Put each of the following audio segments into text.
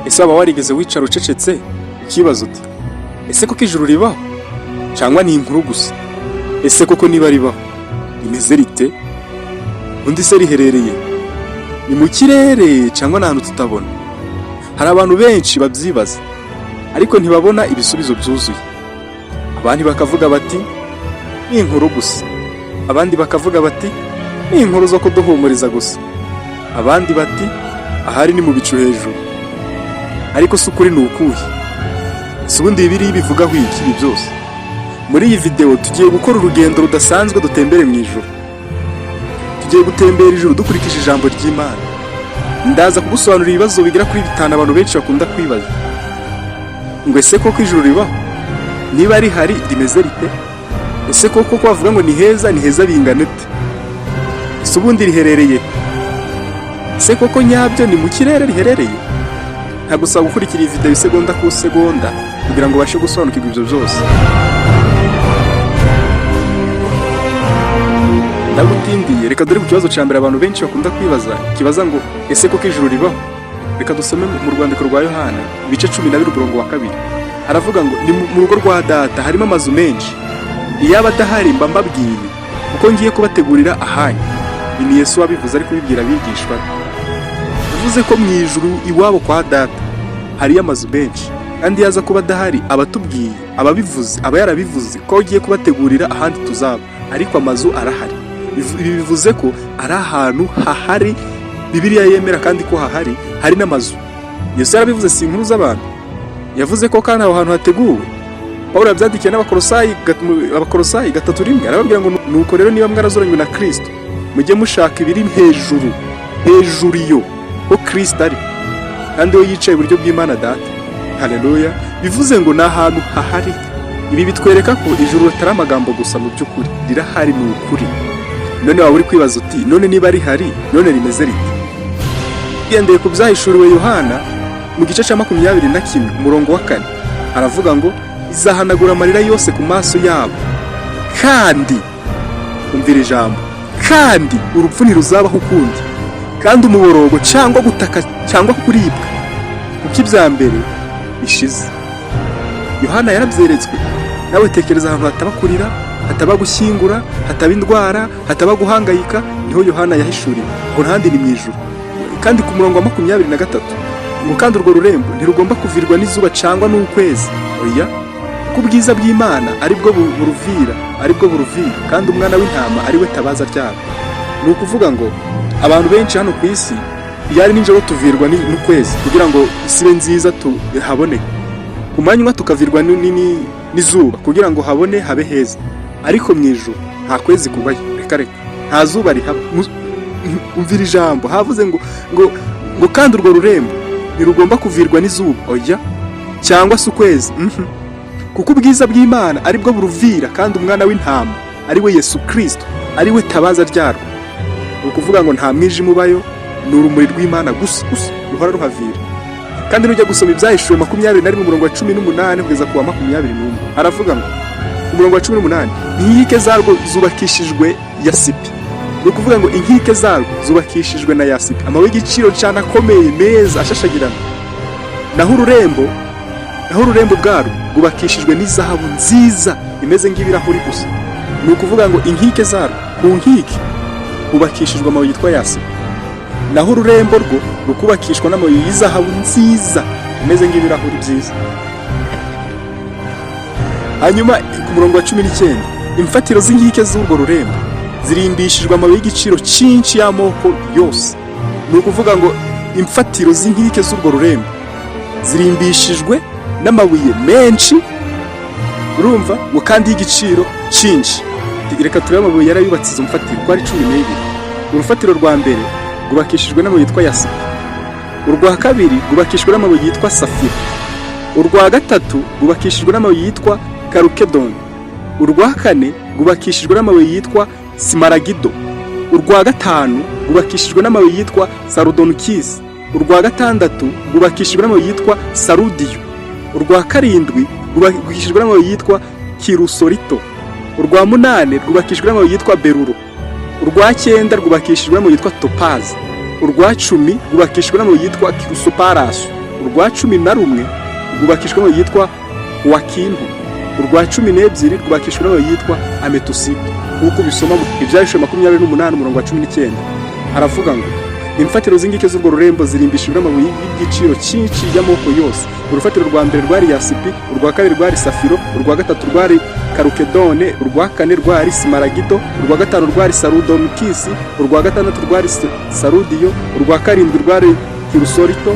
ese waba warigeze wicara ucecetse ukibaza uti ese koko ijuru ribaho cyangwa ni inkuru gusa? Ese koko niba ribaho rimeze rite? Undi se riherereye ni mu kirere cyangwa n'ahantu tutabona? Hari abantu benshi babyibaza ariko ntibabona ibisubizo byuzuye. Abandi bakavuga bati ni inkuru gusa, abandi bakavuga bati ni inkuru zo kuduhumuriza gusa, abandi bati ahari ni mu bicu hejuru. Ariko se ukuri ni ukuhe? Si ubundi Bibiliya bivugaho iki byose? Muri iyi video tugiye gukora urugendo rudasanzwe dutembere mu ijuru. Tugiye gutembera ijuru dukurikije ijambo ry'Imana. Ndaza kugusobanurira ibibazo bigera kuri 5 abantu benshi bakunda kwibaza. Ngo ese koko ijuru ribaho? Niba rihari rimeze rite? Ese koko ko bavuga ngo ni heza bingana ute? Ese ubundi riherereye? Ese koko nyabyo ni mu kirere riherereye? Ntagusaba gukurikira iyi video isegonda ku segonda kugira ngo ubashe gusobanukirwa ibyo byose. Ndagutindiye, reka dore ku kibazo cya mbere abantu benshi bakunda kwibaza, kibaza ngo ese koko ijuru ribaho? Reka dusome mu rwandiko rwa Yohana ibice 12 umurongo wa 2. Aravuga ngo ni mu rugo rwa data harimo amazu menshi, iyaba adahari mba mbabwiye kuko ngiye kubategurira ahanyu. Ni Yesu wabivuze ari kubibwira abigishwa. Bivuze ko mu ijuru iwabo kwa data hari amazu menshi, kandi yaza kuba adahari abatubwiye, ababivuze, aba yarabivuze ko agiye kubategurira ahandi tuzaba, ariko amazu arahari. Ibi bivuze ko ari ahantu hahari Bibiliya yemera kandi ko hahari hari n'amazu. Yesu yarabivuze, si inkuru z'abantu. Yavuze ko kandi aho hantu hateguwe. Pawulo yabyandikiye n'Abakolosayi 3:1 arababwira ngo nuko rero niba mwarazoranywe na Kristo mujye mushaka ibiri hejuru iyo ko Kristo ari, kandi we yicaye iburyo bw'Imana Data. Haleluya! Bivuze ngo ni ahantu hahari. Ibi bitwereka ko ijuru ritari amagambo gusa, mu by'ukuri rirahari, ni ukuri. None waba uri kwibaza uti none niba rihari none rimeze rite? Gendeye ku byahishuriwe Yohana mu gice cya 21 umurongo wa 4 aravuga ngo izahanagura amarira yose ku maso yabo, kandi umvira ijambo, kandi urupfu ntiruzabaho ukundi, kandi umuborogo cyangwa gutaka cyangwa kuribwa kuko ibya mbere bishize. Yohana yarabyeretswe. Nawe tekereza ahantu hataba kurira, hataba gushyingura, hataba indwara, hataba guhangayika, niho Yohana yahishuriwe. Ngo ntandi ni mu ijuru. Kandi ku murongo wa 23 ngo kandi urwo rurembo ntirugomba kuvirwa n'izuba cyangwa n'ukwezi, oya, kuko ubwiza bw'Imana aribwo buruvira, kandi umwana w'intama ari we tabaza ryabo. Ni ukuvuga ngo abantu benshi hano ku isi byari ninjoro tuvirwa n'ukwezi kugira ngo isi ibe nziza tuhabone, ku manywa tukavirwa n'izuba kugira ngo habone habe heza. Ariko mu ijuru nta kwezi kubayo, reka nta zuba rihaba. Umvira ijambo, havuze ngo kandi urwo rurembo ntirugomba kuvirwa n'izuba, oya, cyangwa se ukwezi, kuko ubwiza bw'Imana aribwo buruvira, kandi umwana w'intama ari we Yesu Kristo ari we tabaza ryarwo. Ni ukuvuga ngo nta mwijima ubayo, ni urumuri rw'Imana gusa ruhora ruhavira. Kandi nujya gusoma ibyahishuwe 21 umurongo wa 18 kugeza ku wa 21 aravuga ngo umurongo wa 18 inkike zarwo zubakishijwe yasipi. Ni ukuvuga ngo inkike zarwo zubakishijwe na yasipi, amabuye y'igiciro cyane akomeye meza ashashagirana. Naho ururembo bwarwo rwubakishijwe n'izahabu nziza imeze nk'ibirahuri gusa. Ni ukuvuga ngo inkike zarwo, ku nkike hubakishijwe amabuye yitwa yasipi, naho ururembo rwo rukubakishwa n'amabuye y'izahabu nziza imeze nk'ibirahuri byiza. Hanyuma ku murongo wa 19 imfatiro z'inkike z'urwo rurembo zirimbishijwe amabuye y'igiciro cyinshi y'amoko yose. Ni ukuvuga ngo imfatiro z'inkike z'urwo rurembo zirimbishijwe n'amabuye menshi, urumva ngo kandi y'igiciro cyinshi. Reka turebe amabuye yarayubatse izo mfatiro ko ari 12. Urufatiro rwa mbere rwubakishijwe n'amabuye yitwa yasipi, urwa kabiri rwubakishijwe n'amabuye yitwa safiro, urwa gatatu rwubakishijwe n'amabuye yitwa karukedoni, urwa kane rwubakishijwe n'amabuye yitwa simaragido, urwa gatanu rwubakishijwe n'amabuye yitwa sarudonukisi, urwa gatandatu rwubakishijwe n'amabuye yitwa sarudiyo, urwa karindwi rwubakishijwe n'amabuye yitwa kirusorito, urwa munane rwubakishijwe n'amabuye yitwa beruro, urwa 9 rwubakishijwe n'amabuye yitwa topazi, urwa 10 rwubakishijwe n'amabuye yitwa kirusoparasu, urwa 11 rwubakishwa n'uwo yitwa Wakinto, urwa 12 rwubakishwa n'uwo yitwa Ametusito. Uko bisoma Ibyahishe 28 umurongo wa 19 haravuga ngo imfatiro z'ingike z'urwo rurembo zirimbishijwe n'amabuye y'igiciro cyinshi y'amoko yose. Urufatiro rwa mbere rwari yasipi, urwa kabiri rwari safiro, urwa gatatu rwari karukedone, urwa kane rwari simaragido, urwa gatanu rwari sarudonikisi, urwa gatandatu rwari sarudiyo, urwa karindwi rwari kirusorito,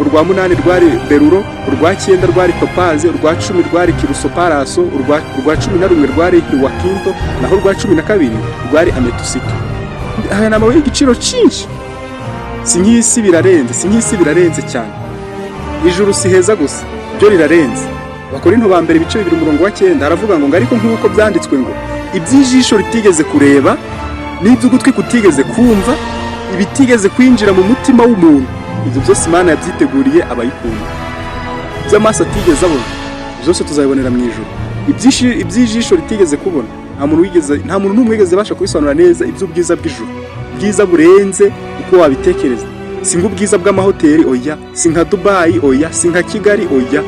urwa munani rwari beruro, urwa cyenda rwari topaze, urwa 10 rwari kirusoparaso, urwa 11 rwari hiwakinto, naho urwa 12 rwari ametusito. Aya ni amabuye y'igiciro cyinshi. Sinkisi birarenze cyane. Ijuru si heza gusa, byo rirarenze. Bakorinto ba mbere ibice 2 umurongo wa 9 haravuga ngo ariko nk'uko byanditswe ngo iby'ijisho ritigeze kureba n'iby'ugutwi kutigeze kumva ibitigeze kwinjira mu mutima w'umuntu, ibyo byose Imana yabyiteguriye abayikunda. By'amaso atigeze abona byose tuzabibonera mu ijuru. Iby'ijisho ritigeze kubona nta muntu n'umwe wigeze basha kubisobanura neza iby'ubwiza bw'ijuru. Bwiza burenze uko wabitekereza. Si nk'ubwiza bw'amahoteli oya, si nka Dubai oya, si nka Kigali oya.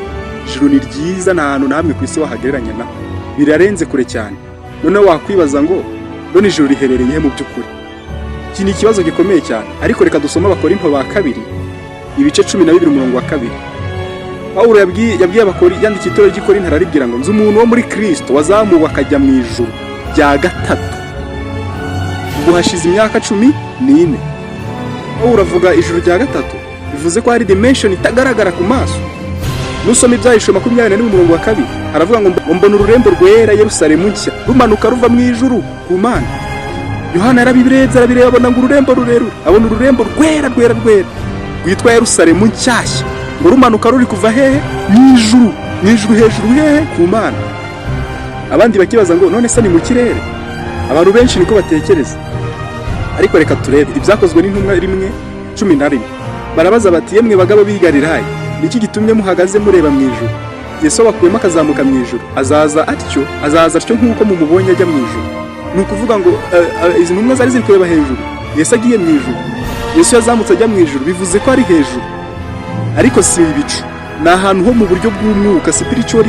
Ijuru ni ryiza, nta hantu namwe ku isi wahagereranya na. Birarenze kure cyane. None wakwibaza ngo none ijuru riherereye mu by'ukuri? Iki ni ikibazo gikomeye cyane. Ariko reka dusoma Abakorinto ba kabiri ibice 12 umurongo wa 2. Pawulo yabwiye abakori yandikiye itorero ry'Ikorinto araribwira ngo nzi umuntu wo muri Kristo wazamuwe akajya mu ijuru rya gatatu. Ubu hashize imyaka 14. Pawulo avuga ijuru rya gatatu bivuze ko hari dimension itagaragara ku maso. Nusoma Ibyahishe 21 umurongo wa 2 haravuga ngo mbona ururembo rwera Yerusalemu nshya rumanuka ruva mu ijuru ku Mana. Yohana arabireba abona ngo ururembo rurerure, abona ururembo rwera rwitwa Yerusalemu nshyashya ngo rumanuka ruri kuva hehe? Mu ijuru hejuru hehe? Ku Mana. Abandi bakibaza ngo none se ni mu kirere? Abantu benshi niko batekereza. Ariko reka turebe ibyakozwe n'intumwa 1:11. Barabaza bati yemwe bagabo b'i Galilaya, niki gitumye muhagaze mureba mu ijuru? Yesu bakuyemo akazamuka mu ijuru, azaza atyo nk'uko mumubonye ajya mu ijuru. Nukuvuga ngo izi ntumwa zari ziri kureba hejuru, Yesu agiye mu ijuru. Yesu yazamutse ajya mu ijuru bivuze ko ari hejuru. Ariko si ibicu, ni ahantu ho mu buryo bw'umwuka, spiritual.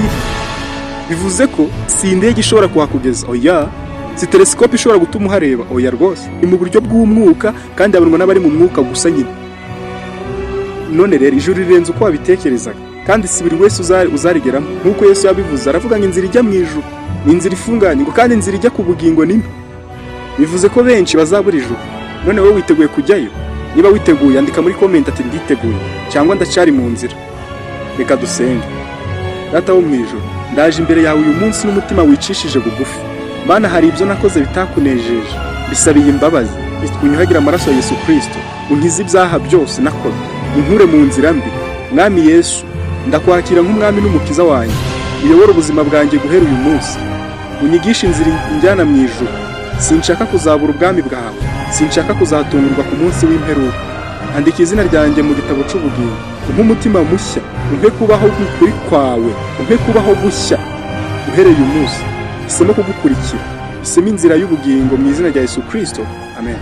Bivuze ko si indege ishobora kuhakugeza oya, si telescope ishobora gutuma uhareba oya rwose. Ni mu buryo bw'umwuka kandi abonwa n'abari mu mwuka gusa nyine. None rero ijuru rirenze uko wabitekerezaga kandi si buri wese uzarigeramo. Nkuko Yesu yabivuze aravuga ngo inzira ijya mu ijuru ni inzira ifunganye ngo kandi inzira ijya ku bugingo ni mbi. Bivuze ko benshi bazabura ijuru. None wowe witeguye kujyayo? Niba witeguye andika muri comment ati nditeguye cyangwa ndacyari mu nzira. Reka dusenge. Data wo mu ijuru, ndaje imbere yawe uyu munsi n'umutima wicishije bugufi. Mana, hari ibyo nakoze bitakunejeje, bisabiye imbabazi. Unyuhagira amaraso ya Yesu Kristo, unkize ibyaha byose nakoze, unkure mu nzira mbi. Mwami Yesu, ndakwakira nk'umwami n'umukiza wanjye. Uyobora ubuzima bwanjye guhera uyu munsi. Unyigishe inzira injyana mu ijuru. Sinshaka kuzabura ubwami bwawe, sinshaka kuzatungurwa ku munsi w'imperuka. Andika izina ryanjye mu gitabo cy'ubugingo. Umpe umutima mushya, umpe kubaho kuri kwawe, umpe kubaho gushya uhereye uyu munsi. Isemo kugukurikira, isemo inzira y'ubugingo mu izina rya Yesu Kristo. Amen.